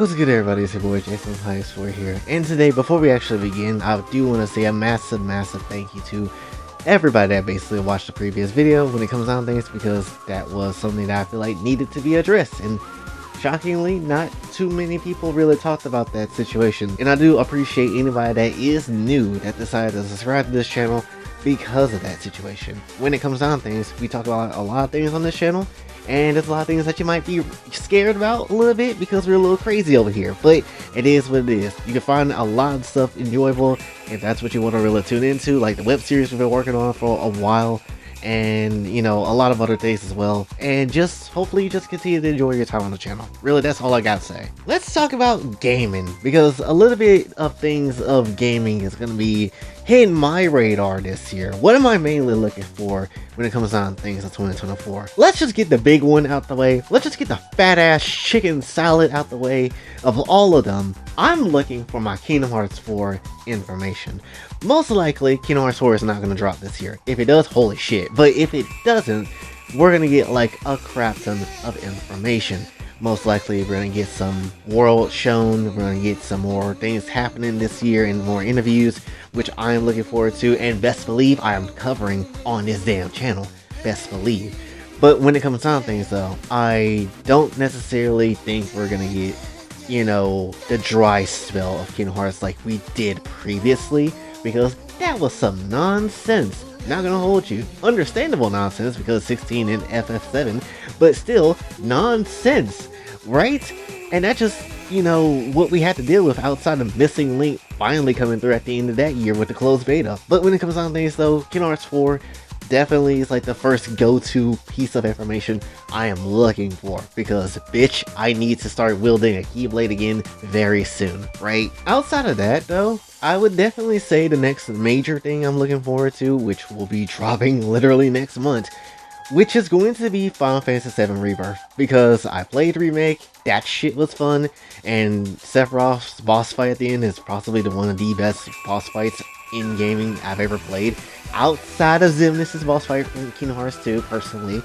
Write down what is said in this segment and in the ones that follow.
What's good, everybody? It's your boy Jason High4 here, and today, before we actually begin, I do want to say a massive thank you to everybody that basically watched the previous video when it comes down to things, because that was something that I feel like needed to be addressed, and shockingly, not too many people really talked about that situation. And I do appreciate anybody that is new that decided to subscribe to this channel because of that situation. When it comes down to things, we talk about a lot of things on this channel, and there's a lot of things that you might be scared about a little bit because we're a little crazy over here, but it is what it is. You can find a lot of stuff enjoyable if that's what you want to really tune into, like the web series we've been working on for a while, and you know, a lot of other things as well. And just hopefully you just continue to enjoy your time on the channel. Really, that's all I gotta say. Let's talk about gaming, because a little bit of things of gaming is gonna be hitting my radar this year. What am I mainly looking for when it comes down to things in 2024? Let's just get the big one out the way. Let's just get the fat ass chicken salad out the way of all of them. I'm looking for my Kingdom Hearts 4 information. Most likely Kingdom Hearts 4 is not going to drop this year. If it does, holy shit. But if it doesn't, we're going to get like a crap ton of information. Most likely we're going to get some world shown, we're going to get some more things happening this year and more interviews, which I am looking forward to, and best believe I am covering on this damn channel. Best believe. But when it comes down to things though, I don't necessarily think we're going to get, you know, the dry spell of Kingdom Hearts like we did previously, because that was some nonsense. Not gonna hold you. Understandable nonsense because 16 and FF7, but still nonsense, right? And that just, you know, what we had to deal with outside of Missing Link finally coming through at the end of that year with the closed beta. But when it comes down to things though, Kingdom Hearts 4 definitely is like the first go-to piece of information I am looking for, because bitch, I need to start wielding a Keyblade again very soon, right? Outside of that though, I would definitely say the next major thing I'm looking forward to, which will be dropping literally next month, which is going to be Final Fantasy VII Rebirth, because I played the remake, that shit was fun, and Sephiroth's boss fight at the end is possibly one of the best boss fights in gaming I've ever played, outside of Xemnas' boss fight from Kingdom Hearts 2, personally.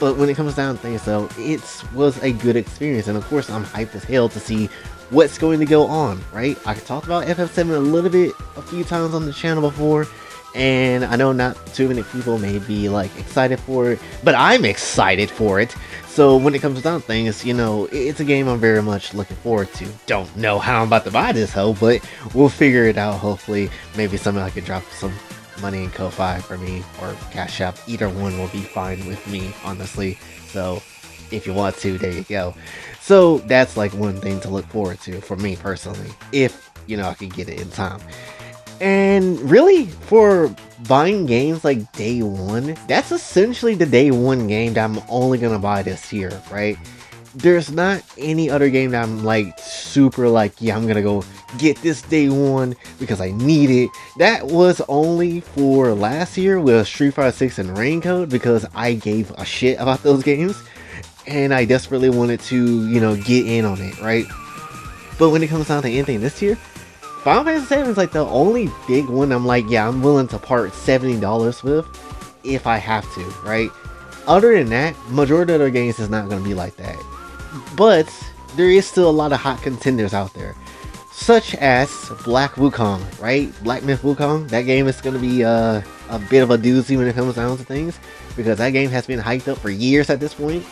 But when it comes down to things though, it was a good experience, and of course I'm hyped as hell to see what's going to go on, right? I talked about FF7 a little bit a few times on the channel before, and I know not too many people may be like excited for it, but I'm excited for it. So when it comes down to things, you know, it's a game I'm very much looking forward to. Don't know how I'm about to buy this hoe, but we'll figure it out. Hopefully, maybe something I could drop some money in Kofi for me, or Cash App. Either one will be fine with me, honestly. So if you want to, there you go. So that's like one thing to look forward to for me personally, if you know I can get it in time. And really, for buying games like day one, that's essentially the day one game that I'm only gonna buy this year, right? There's not any other game that I'm like super like, yeah, I'm gonna go get this day one because I need it. That was only for last year with Street Fighter 6 and Raincoat, because I gave a shit about those games and I desperately wanted to, you know, get in on it, right? But when it comes down to anything this year, Final Fantasy VII is like the only big one I'm like, yeah, I'm willing to part $70 with if I have to, right? Other than that, majority of their games is not going to be like that. But there is still a lot of hot contenders out there, such as Black Wukong, right? Black Myth Wukong. That game is going to be a bit of a doozy when it comes down to things, because that game has been hyped up for years at this point,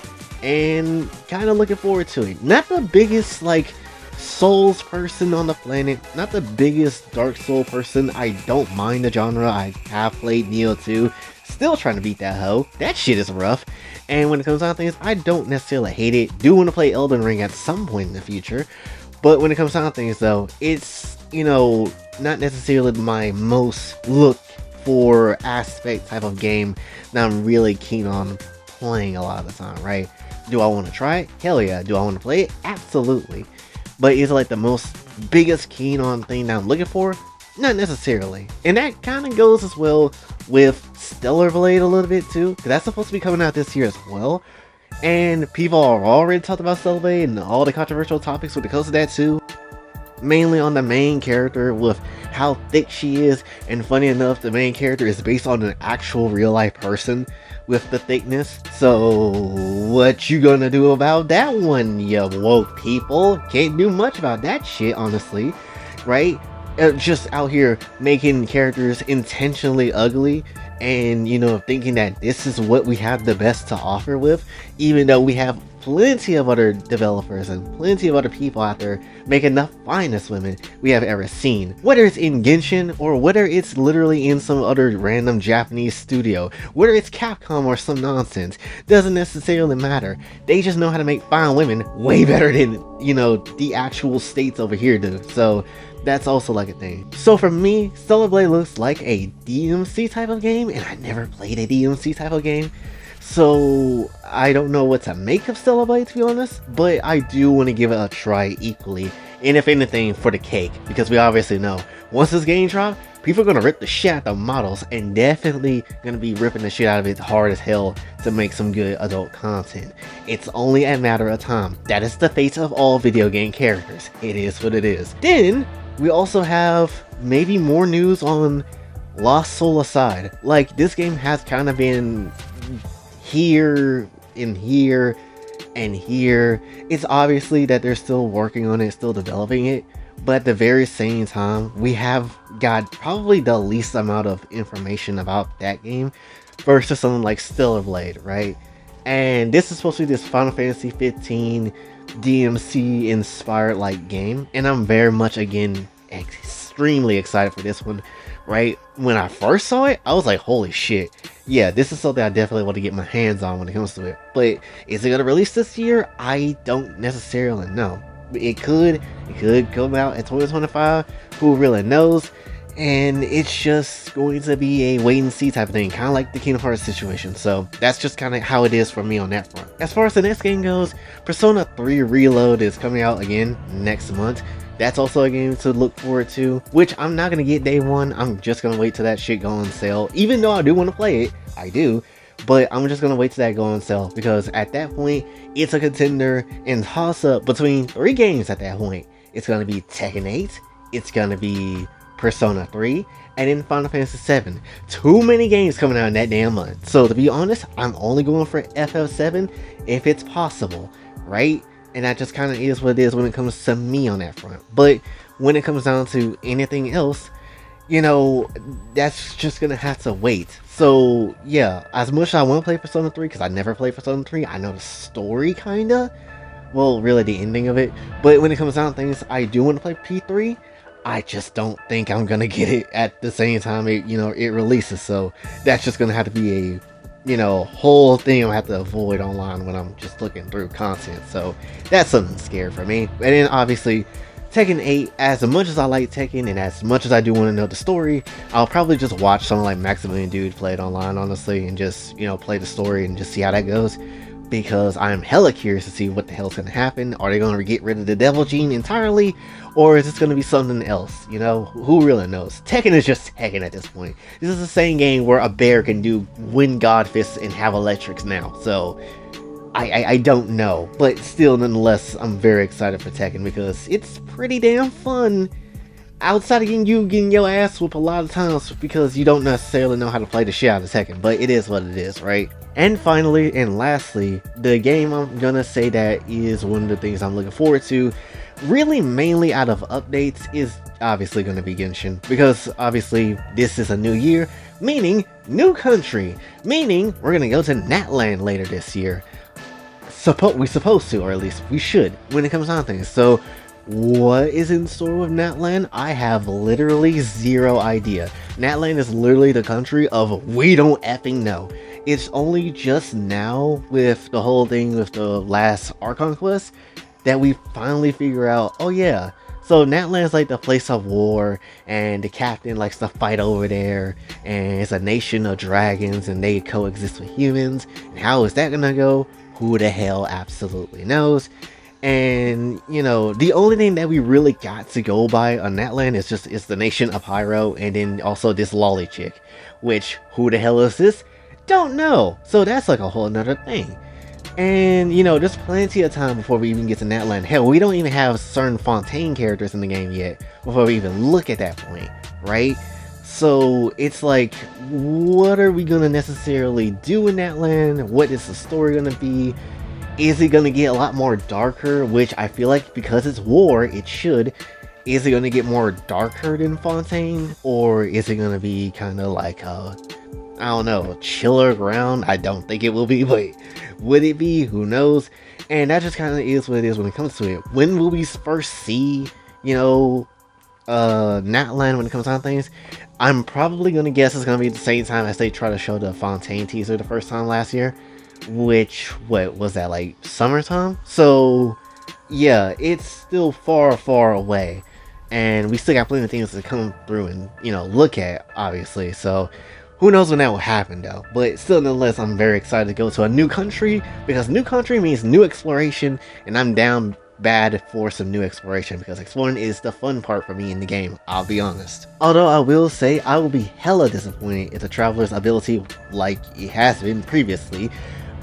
and kind of looking forward to it. Not the biggest like Souls person on the planet, not the biggest Dark Soul person. I don't mind the genre. I have played Nioh 2, still trying to beat that hoe. That shit is rough. And when it comes down to things, I don't necessarily hate it. Do want to play Elden Ring at some point in the future, but when it comes down to things though, it's, you know, not necessarily my most look for aspect type of game that I'm really keen on playing a lot of the time, right? Do I want to try it? Hell yeah. Do I want to play it? Absolutely. But is it like the most biggest keen on thing that I'm looking for? Not necessarily. And that kind of goes as well with Stellar Blade a little bit too, because that's supposed to be coming out this year as well. And people are already talked about Stellar Blade and all the controversial topics when it comes to that too. Mainly on the main character, with how thick she is, and funny enough, the main character is based on an actual real life person. with the thickness. So what you gonna do about that one, you woke people? Can't do much about that shit, honestly, right? Just out here making characters intentionally ugly, and thinking that this is what we have the best to offer with, even though we have plenty of other developers and plenty of other people out there making the finest women we have ever seen. Whether it's in Genshin or whether it's literally in some other random Japanese studio, whether it's Capcom or some nonsense, doesn't necessarily matter. They just know how to make fine women way better than, the actual states over here do. So that's also like a thing. So for me, Stellar Blade looks like a DMC type of game, and I never played a DMC type of game. So I don't know what to make of Stellar Blade, to be honest, but I do want to give it a try equally, and if anything, for the cake, because we obviously know once this game drops, people are going to rip the shit out of the models, and definitely going to be ripping the shit out of it hard as hell to make some good adult content. It's only a matter of time. That is the fate of all video game characters. It is what it is. Then we also have maybe more news on Lost Soul Aside. Like, this game has kind of been here and here and here. It's obviously that they're still working on it, still developing it, but at the very same time, we have got probably the least amount of information about that game versus something like Stellar Blade, right? And this is supposed to be this Final Fantasy 15 DMC inspired like game, and I'm very much, again, extremely excited for this one, right? When I first saw it, I was like, holy shit, yeah, this is something I definitely want to get my hands on when it comes to it. But is it going to release this year? I don't necessarily know. It could come out in 2025, who really knows? And it's just going to be a wait and see type of thing, kind of like the Kingdom Hearts situation. So that's just kind of how it is for me on that front. As far as the next game goes, Persona 3 Reload is coming out again next month. That's also a game to look forward to, which I'm not going to get day one. I'm just going to wait till that shit go on sale. Even though I do want to play it, I do. But I'm just going to wait till that go on sale, because at that point, it's a contender and toss up between 3 games at that point. It's going to be Tekken 8, it's going to be Persona 3, and then Final Fantasy 7. Too many games coming out in that damn month. So to be honest, I'm only going for FF7 if it's possible, right? And that just kind of is what it is when it comes to me on that front. But when it comes down to anything else, that's just gonna have to wait. So yeah, as much as I want to play Persona 3, because I never played Persona 3, I know the story kinda, well, really the ending of it. But when it comes down to things, I do want to play P3. I just don't think I'm gonna get it at the same time it releases. So that's just gonna have to be a whole thing I have to avoid online when I'm just looking through content. So that's something scary for me. And then obviously Tekken 8, as much as I like Tekken and as much as I do want to know the story, I'll probably just watch someone like Maximilian Dude play it online, honestly, and just play the story and just see how that goes, because I'm hella curious to see what the hell's gonna happen. Are they gonna get rid of the devil gene entirely, or is this gonna be something else? Who really knows? Tekken is just Tekken at this point. This is the same game where a bear can do wind god fists and have electrics now. So I don't know, but still, nonetheless, I'm very excited for Tekken, because it's pretty damn fun outside of getting your ass whooped a lot of times because you don't necessarily know how to play the shit out of Tekken. But it is what it is, right? And finally and lastly, the game I'm gonna say that is one of the things I'm looking forward to, really mainly out of updates, is obviously going to be Genshin, because obviously this is a new year, meaning new country, meaning we're gonna go to Natland later this year. We supposed to, or at least we should, when it comes down to things. So what is in store with Natland? I have literally zero idea. Natland is literally the country of we don't effing know. It's only just now, with the whole thing with the last Archon quest, that we finally figure out, oh yeah, so Natland's like the place of war, and the captain likes to fight over there, and it's a nation of dragons, and they coexist with humans. And how is that gonna go? Who the hell absolutely knows? And the only thing that we really got to go by on Natland is the nation of Pyro, and then also this lolly chick, which, who the hell is this? Don't know. So that's like a whole nother thing. And there's plenty of time before we even get to Natland. Hell, we don't even have certain Fontaine characters in the game yet before we even look at that point, right? So it's like, what are we gonna necessarily do in that land? What is the story gonna be? Is it gonna get a lot more darker? Which I feel like because it's war, it should. Is it gonna get more darker than Fontaine? Or is it gonna be kind of like I don't know, chiller ground? I don't think it will be, but would it be? Who knows? And that just kind of is what it is when it comes to it. When will we first see, you know, Natland when it comes on things? I'm probably gonna guess it's gonna be the same time as they try to show the Fontaine teaser the first time last year, which what was that, like summertime? So yeah, it's still far away, and we still got plenty of things to come through and look at, obviously. So who knows when that will happen though? But still, nonetheless, I'm very excited to go to a new country because new country means new exploration, and I'm down bad for some new exploration because exploring is the fun part for me in the game, I'll be honest. Although I will say I will be hella disappointed if the Traveler's ability, like it has been previously,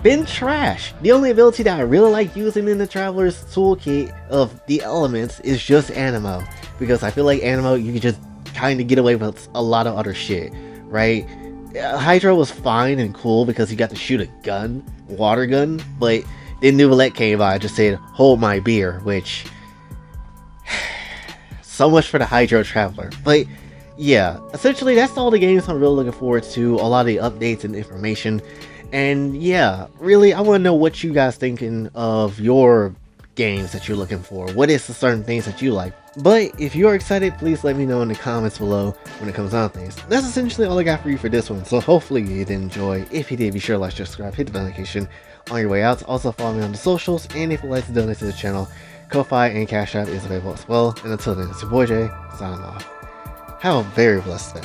been trash. The only ability that I really like using in the Traveler's toolkit of the elements is just Animo, because I feel like Animo you can just kind of get away with a lot of other shit, right? Hydro was fine and cool because you got to shoot a gun, water gun, but then Nouvellette came by and just said, "Hold my beer," which so much for the Hydro Traveler. But yeah, essentially that's all the games I'm really looking forward to, a lot of the updates and information. And yeah, really, I want to know what you guys thinking of your games that you're looking for. What is the certain things that you like? But if you're excited, please let me know in the comments below when it comes on things. That's essentially all I got for you for this one, so hopefully you did enjoy. If you did, be sure to like, subscribe, hit the notification on your way out. Also follow me on the socials, and if you'd like to donate to the channel, Kofi and Cash App is available as well. And until then, it's your boy Jay, signing off. Have a very blessed day.